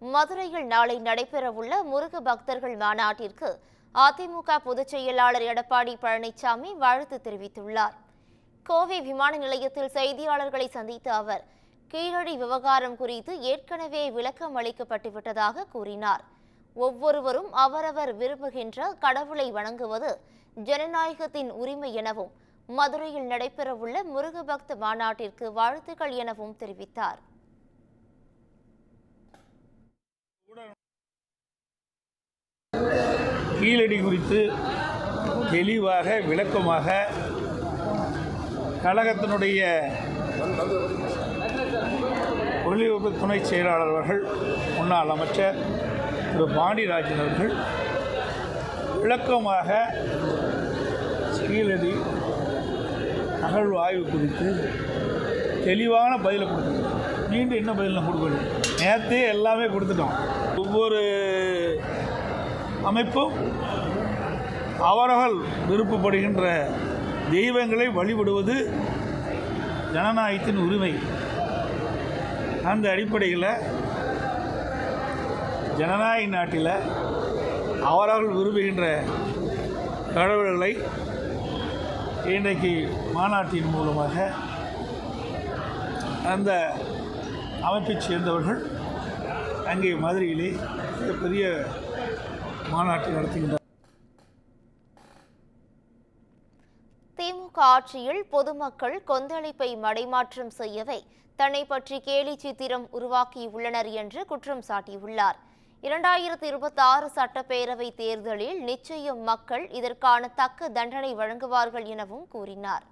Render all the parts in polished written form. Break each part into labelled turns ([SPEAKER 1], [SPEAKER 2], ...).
[SPEAKER 1] மதுரையில் நாளை நடைபெறவுள்ள முருக பக்தர்கள் மாநாட்டிற்கு அதிமுக பொதுச் செயலாளர் எடப்பாடி பழனிசாமி வாழ்த்து தெரிவித்துள்ளார். கோவை விமான நிலையத்தில் செய்தியாளர்களை சந்தித்த அவர் கீழடி விவகாரம் குறித்து ஏற்கனவே விளக்கம் அளிக்கப்பட்டுவிட்டதாக கூறினார். ஒவ்வொருவரும் அவரவர் விரும்புகின்ற கடவுளை வணங்குவது ஜனநாயகத்தின் உரிமை எனவும் மதுரையில் நடைபெறவுள்ள முருக பக்த மாநாட்டிற்கு வாழ்த்துக்கள் எனவும் தெரிவித்தார்.
[SPEAKER 2] கீழடி குறித்து தெளிவாக விளக்கமாக கழகத்தினுடைய ஒலிபரப்பு துணை செயலாளர் அவர்கள், முன்னாள் அமைச்சர் திரு பாண்டியராஜன் அவர்கள் விளக்கமாக கீழடி அகழ்வு ஆய்வு குறித்து தெளிவான பதிலை கொடுத்துருக்கோம். மீண்டும் என்ன பதில் கொடுக்கணும்? நேற்றே எல்லாமே கொடுத்துட்டோம். ஒவ்வொரு அமைப்பும் அவர்கள் விருப்பப்படுகின்ற தெய்வங்களை வழிபடுவது ஜனநாயகத்தின் உரிமை. அந்த அடிப்படையில் ஜனநாயக நாட்டில் அவர்கள் விரும்புகின்ற கடவுள்களை இன்றைக்கு மாநாட்டின் மூலமாக அந்த அமைப்பைச் சேர்ந்தவர்கள் அங்கே மதுரையிலே மிகப்பெரிய மாநாட்டை நடத்துகின்றனர்.
[SPEAKER 1] திமுக ஆட்சியில் பொதுமக்கள் கொந்தளிப்பை மடைமாற்றம் செய்யவே தன்னை பற்றி கேலி சித்திரம் உருவாக்கியுள்ளனர் என்று குற்றம் சாட்டியுள்ளார். 2026 சட்டப்பேரவை தேர்தலில் நிச்சயம் மக்கள் இதற்கான தக்க தண்டனை வழங்குவார்கள் எனவும் கூறினார்.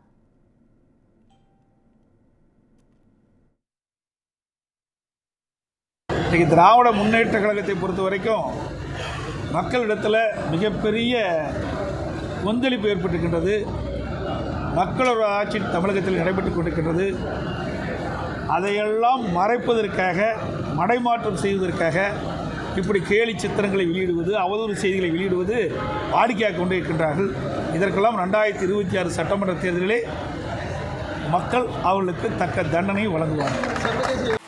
[SPEAKER 2] திராவிட முன்னேற்ற கழகத்தை பொறுத்த வரைக்கும் மக்களிடத்தில் மிகப்பெரிய கொந்தளிப்பு ஏற்பட்டிருக்கின்றது. மக்களோட ஆட்சி தமிழகத்தில் நடைபெற்றுக் கொண்டிருக்கின்றது. அதையெல்லாம் மறைப்பதற்காக, மடைமாற்றம் செய்வதற்காக இப்படி கேலி சித்திரங்களை வெளியிடுவது, அவதூறு செய்திகளை வெளியிடுவது வாடிக்கையாக கொண்டு இருக்கின்றார்கள். இதற்கெல்லாம் 2026 சட்டமன்ற தேர்தலிலே மக்கள் அவர்களுக்கு தக்க தண்டனை வழங்குவார்கள்.